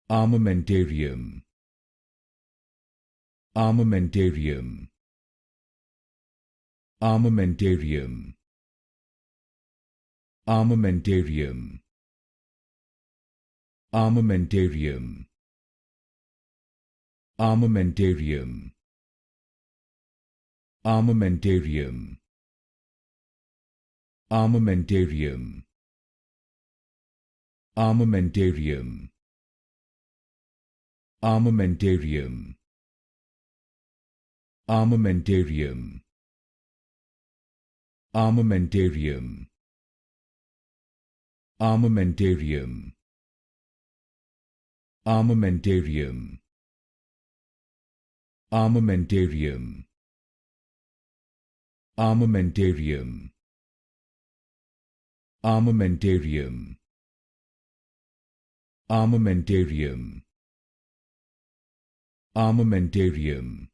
Armamentarium. Armamentarium. Armamentarium. Armamentarium. Armamentarium. Armamentarium. Armamentarium. Armamentarium. Armamentarium. Armamentarium. Armamentarium. Armamentarium. Armamentarium. Armamentarium. Armamentarium. Armamentarium. Armamentarium. Armamentarium. Armamentarium.